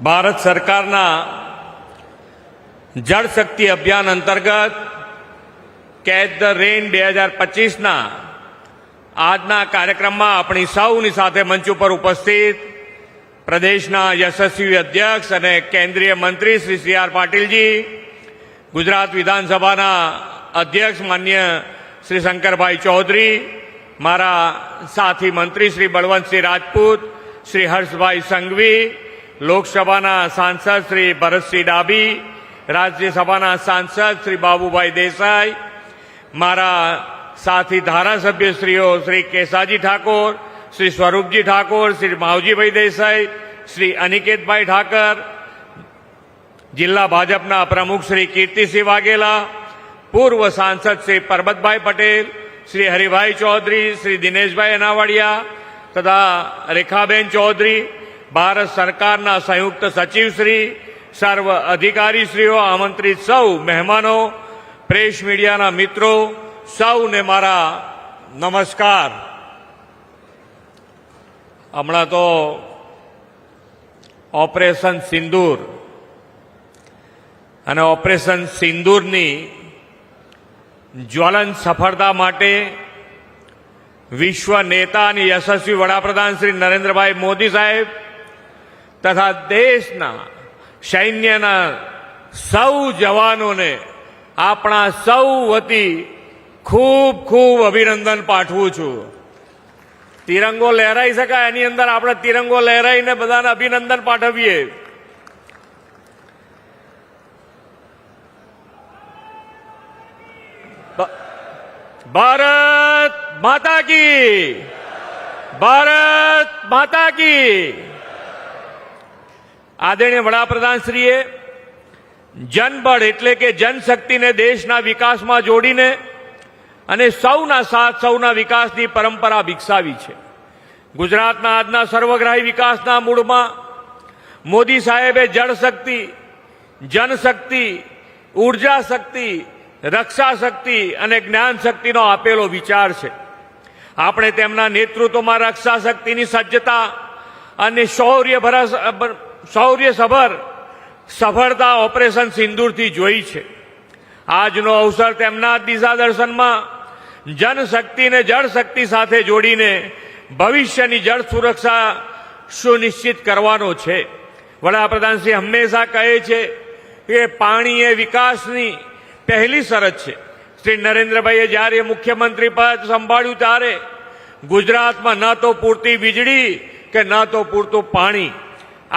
ભારત સરકારના જળ શક્તિ અભિયાન અંતર્ગત કેચ ધ રેઇન 2025ના આજના કાર્યક્રમમાં આપણી સૌની સાથે મંચ ઉપર ઉપસ્થિત પ્રદેશના યશસ્વી અધ્યક્ષ અને કેન્દ્રીય મંત્રી શ્રી સી.આર. પાટીલજી, ગુજરાત વિધાનસભાના અધ્યક્ષ માન્ય શ્રી શંકરભાઈ ચૌધરી, મારા સાથી મંત્રી શ્રી બળવંતસિંહ રાજપૂત, શ્રી હર્ષભાઈ સંઘવી, લોકસભાના સાંસદ શ્રી ભરતસિંહ ડાભી, રાજ્યસભાના સાંસદ શ્રી બાબુભાઈ દેસાઈ, મારા સાથી ધારાસભ્યશ્રીઓ શ્રી કેસાજી ઠાકોર, શ્રી સ્વરૂપજી ઠાકોર, શ્રી માવજીભાઈ દેસાઈ, શ્રી અનિકેતભાઈ ઠાકર, જિલ્લા ભાજપના પ્રમુખ શ્રી કીર્તિસિંહ વાઘેલા, પૂર્વ સાંસદ શ્રી પરબતભાઈ પટેલ, શ્રી હરિભાઈ ચૌધરી, શ્રી દિનેશભાઈ અનાવાડિયા તથા રેખાબેન ચૌધરી, ભારત સરકારના સંયુક્ત સચિવશ્રી, સર્વ અધિકારીશ્રીઓ, આમંત્રિત સૌ મહેમાનો, પ્રેસ મીડિયાના મિત્રો, સૌને મારા નમસ્કાર. હમણાં તો ઓપરેશન સિંદૂર અને ઓપરેશન સિંદૂરની જ્વલંત સફળતા માટે વિશ્વ નેતા અને યશસ્વી વડાપ્રધાન શ્રી નરેન્દ્રભાઈ મોદી સાહેબ તથા દેશના સૈન્યના સૌ જવાનોને આપણા સૌ વતી ખૂબ ખૂબ અભિનંદન પાઠવું છું. તિરંગો લહેરાઈ શકાય એની અંદર આપણે તિરંગો લહેરાઈને બધાને અભિનંદન પાઠવીએ. ભારત માતા કી, ભારત માતા કી. આદરણીય વડાપ્રધાનશ્રીએ જનબળ એટલે કે જનશક્તિને દેશના વિકાસમાં જોડીને અને સૌના સાથ સૌના વિકાસની પરંપરા વિકસાવી છે. ગુજરાતના આજના સર્વગ્રાહી વિકાસના મૂળમાં મોદી સાહેબે જળશક્તિ, જનશક્તિ, ઉર્જા શક્તિ, રક્ષા શક્તિ અને જ્ઞાન શક્તિનો આપેલો વિચાર છે. આપણે તેમના નેતૃત્વમાં રક્ષા શક્તિની સજ્જતા અને શૌર્યસભર સફળતા ઓપરેશન સિંદૂરથી જોઈ છે. આજનો અવસર તેમના દિશા દર્શનમાં જનશક્તિને જળશક્તિ સાથે જોડીને ભવિષ્યની જળ સુરક્ષા સુનિશ્ચિત કરવાનો છે. વડાપ્રધાનશ્રી હંમેશા કહે છે કે પાણી એ વિકાસની પહેલી શરત છે. શ્રી નરેન્દ્રભાઈએ જ્યારે મુખ્યમંત્રી પદ સંભાળ્યું ત્યારે ગુજરાતમાં ન તો પૂરતી વીજળી કે ન તો પૂરતું પાણી,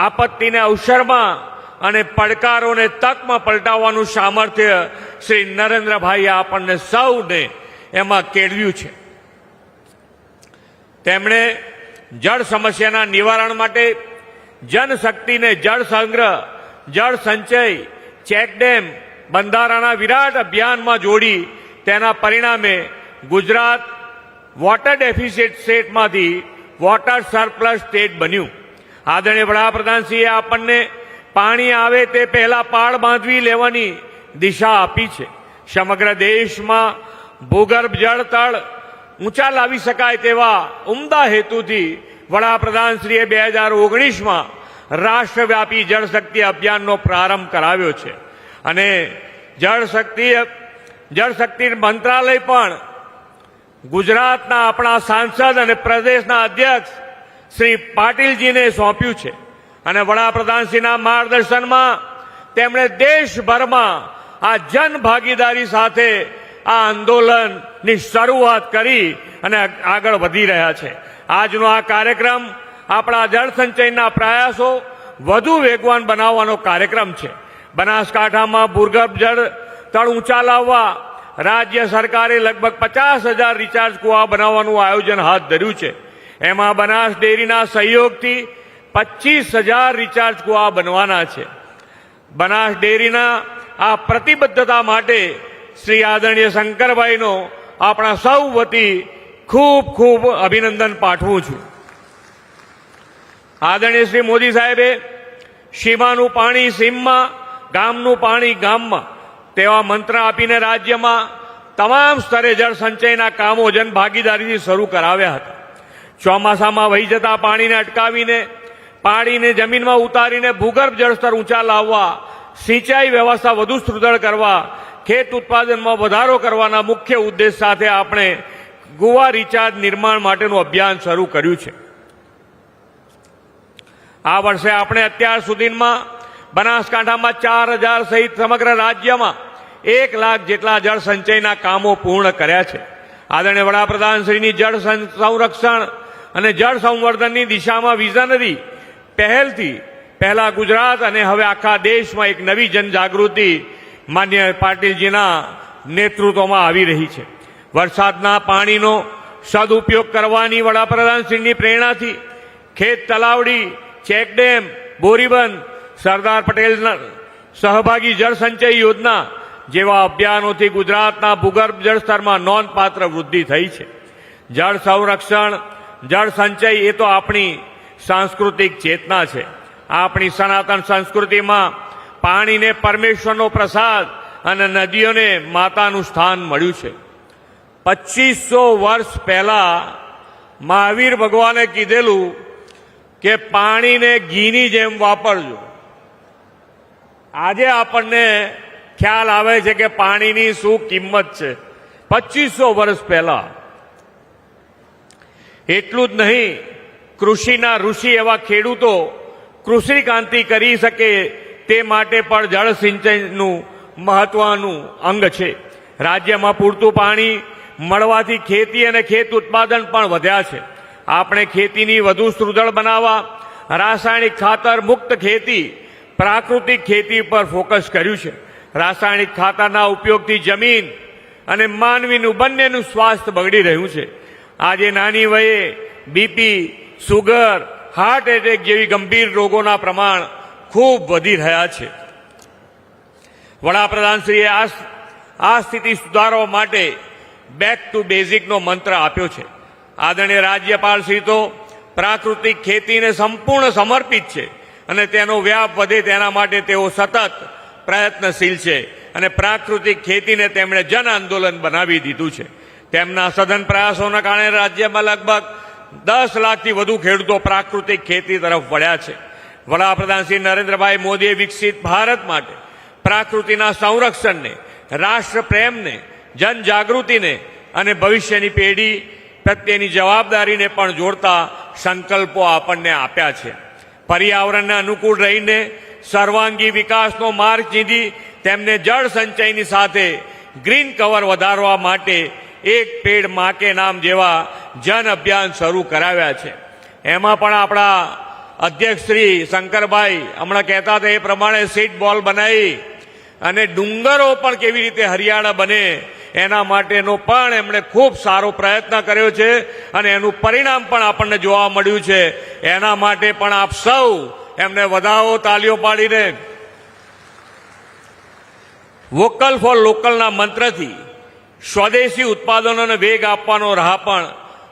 આપત્તિને અવસરમાં અને પડકારોને તકમાં પલટાવવાનું સામર્થ્ય શ્રી નરેન્દ્રભાઈએ આપણને સૌને એમાં કેળવ્યું છે. તેમણે જળ સમસ્યાના નિવારણ માટે જનશક્તિને જળ સંગ્રહ, જળ સંચય, ચેકડેમ, બંધારણના વિરાટ અભિયાનમાં જોડી તેના પરિણામે ગુજરાત વોટર ડેફિસિટ સ્ટેટમાંથી વોટર સરપ્લસ સ્ટેટ બન્યું. આદરણીય વડાપ્રધાનશ્રીએ આપણને પાણી આવે તે પહેલા પાળ બાંધવી લેવાની દિશા આપી છે. સમગ્ર દેશમાં ભૂગર્ભ જળ તળ ઊંચા લાવી શકાય તેવા ઉમદા હેતુથી વડાપ્રધાનશ્રીએ 2019માં રાષ્ટ્રવ્યાપી જળશક્તિ અભિયાનનો પ્રારંભ કરાવ્યો છે અને જળશક્તિ મંત્રાલય પણ ગુજરાતના આપણા સાંસદ અને પ્રદેશના અધ્યક્ષ શ્રી પાટીલજીને સોંપ્યું છે અને વડાપ્રધાનશ્રીના માર્ગદર્શનમાં તેમણે દેશભરમાં આ જન ભાગીદારી સાથે આ આંદોલનની શરૂઆત કરી અને આગળ વધી રહ્યા છે. આજનો આ કાર્યક્રમ આપણા જળ સંચયના પ્રયાસો વધુ વેગવાન બનાવવાનો કાર્યક્રમ છે. બનાસકાંઠામાં ભૂગર્ભ જળ તળ ઊંચા લાવવા રાજ્ય સરકારે લગભગ 50,000 રિચાર્જ કુવા બનાવવાનું આયોજન હાથ ધર્યું છે. એમાં બનાસ ડેરીના સહયોગથી 25,000 રિચાર્જ કુવા બનવાના છે. બનાસ ડેરીના આ પ્રતિબદ્ધતા માટે શ્રી આદરણીય શંકરભાઈનો આપણા સૌ વતી ખૂબ ખૂબ અભિનંદન પાઠવું છું. આદરણીય શ્રી મોદી સાહેબે સીમાનું પાણી સીમમાં, ગામનું પાણી ગામમાં તેવા મંત્ર આપીને રાજ્યમાં તમામ સ્તરે જળ સંચયના કામો જન ભાગીદારીથી શરૂ કરાવ્યા હતા. ચોમાસામાં વહી જતા પાણીને અટકાવીને પાણીને જમીનમાં ઉતારીને ભૂગર્ભ જળસ્તર ઊંચા લાવવા, સિંચાઈ વ્યવસ્થા વધુ સુદૃઢ કરવા, ખેત ઉત્પાદનમાં વધારો કરવાના મુખ્ય ઉદ્દેશ સાથે આપણે ગોવા રિચાર્જ નિર્માણ માટેનું અભિયાન શરૂ કર્યું છે. આ વર્ષે આપણે અત્યાર સુધીમાં બનાસકાંઠામાં 4000 સહિત સમગ્ર રાજ્યમાં 1 લાખ જેટલા જળ સંચયના કામો પૂર્ણ કર્યા છે. આદરણીય વડાપ્રધાનશ્રીની જળ સંરક્ષણ અને જળ સંવર્ધનની દિશામાં વિઝનરી પહેલથી પહેલા ગુજરાત અને હવે આખા દેશમાં એક નવી જનજાગૃતિ માન્ય પાટીલજીના નેતૃત્વમાં આવી રહી છે. વરસાદના પાણીનો સદુપયોગ કરવાની વડાપ્રધાનશ્રીની પ્રેરણાથી ખેત તલાવડી, ચેકડેમ, બોરીબંધ, સરદાર પટેલ સહભાગી જળ સંચય યોજના જેવા અભિયાનોથી ગુજરાતના ભૂગર્ભ જળસ્તરમાં નોંધપાત્ર વૃદ્ધિ થઈ છે. જળ સંરક્ષણ, જળ સંચય એ તો આપણી સાંસ્કૃતિક ચેતના છે. આપણી સનાતન સંસ્કૃતિમાં પાણીને પરમેશ્વરનો પ્રસાદ અને નદીઓને માતાનું સ્થાન મળ્યું છે. 2500 વર્ષ પહેલા મહાવીર ભગવાને કીધેલું કે પાણીને ઘીની જેમ વાપરજો. આજે આપણને ખ્યાલ આવે છે કે પાણીની શું કિંમત છે. 2500 વર્ષ પહેલા. એટલું જ નહીં, કૃષિના ઋષિ એવા ખેડૂતો કૃષિ ક્રાંતિ કરી શકે તે માટે પણ જળ સિંચનનું મહત્વનું અંગ છે. રાજ્યમાં પૂરતું પાણી મળવાથી ખેતી અને ખેત ઉત્પાદન પણ વધ્યા છે. આપણે ખેતીની વધુ સુદૃઢ બનાવવા રાસાયણિક ખાતર મુક્ત ખેતી, પ્રાકૃતિક ખેતી પર ફોકસ કર્યું છે. રાસાયણિક ખાતરના ઉપયોગથી જમીન અને માનવીનું બંનેનું સ્વાસ્થ્ય બગડી રહ્યું છે. આજે નાની વયે બીપી, સુગર, હાર્ટ એટેક જેવી ગંભીર રોગોના પ્રમાણ ખૂબ વધી રહ્યા છે. વડાપ્રધાનશ્રીએ આ સ્થિતિ સુધારવા માટે બેક ટુ બેઝિકનો મંત્ર આપ્યો છે. આદરણીય રાજ્યપાલશ્રી તો પ્રાકૃતિક ખેતીને સંપૂર્ણ સમર્પિત છે અને તેનો વ્યાપ વધે તેના માટે તેઓ સતત પ્રયત્નશીલ છે અને પ્રાકૃતિક ખેતીને તેમણે જન આંદોલન બનાવી દીધું છે. તેમના સઘન પ્રયાસોના કારણે રાજ્યમાં લગભગ 10 લાખથી વધુ ખેડૂતો પ્રાકૃતિક ખેતી તરફ વળ્યા છે. વડાપ્રધાન શ્રી નરેન્દ્રભાઈ મોદીએ વિકસિત ભારત માટે પ્રાકૃતિના સંરક્ષણને, રાષ્ટ્ર પ્રેમને, જનજાગૃતિને અને ભવિષ્યની પેઢી પ્રત્યેની જવાબદારીને પણ જોડતા સંકલ્પો આપણને આપ્યા છે. પર્યાવરણને અનુકૂળ રહીને સર્વાંગી વિકાસનો માર્ગ ચીંધી તેમને જળ સંચયની સાથે ગ્રીન કવર વધારવા માટે એક પેડ માં કે નામ જેવા જન અભિયાન શરૂ કરાવ્યા છે. એમાં પણ આપણા અધ્યક્ષ શ્રી શંકરભાઈ હમણાં કહેતા હતા એ પ્રમાણે સીડ બોલ બનાવી અને ડુંગરો પણ કેવી રીતે હરિયાળા બને એના માટેનો પણ એમણે ખૂબ સારો પ્રયત્ન કર્યો છે અને એનું પરિણામ પણ આપણને જોવા મળ્યું છે. એના માટે પણ આપ સૌ એમને વધાવો તાલીઓ પાડીને. વોકલ ફોર લોકલના મંત્રથી સ્વદેશી ઉત્પાદનોને વેગ આપવાનો રાહ પણ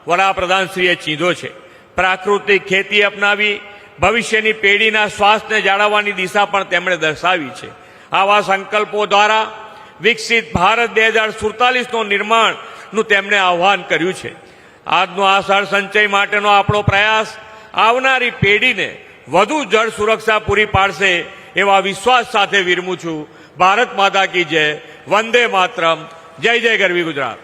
વડાપ્રધાનશ્રીએ ચીંધો છે. પ્રાકૃતિક ખેતી અપનાવી ભવિષ્યની પેઢીના સ્વાસ્થ્યને જાળવવાની દિશા પણ તેમણે દર્શાવી છે. આવા સંકલ્પો દ્વારા વિકસિત ભારત 2047નું નિર્માણનું તેમણે આહ્વાન કર્યું છે. આજનો આ જળ સંચય માટેનો આપણો પ્રયાસ આવનારી પેઢીને વધુ જળ સુરક્ષા પૂરી પાડશે એવા વિશ્વાસ સાથે વિરમું છું. ભારત માતા કી જય. વંદે માતરમ. જય જય ગરવી ગુજરાત.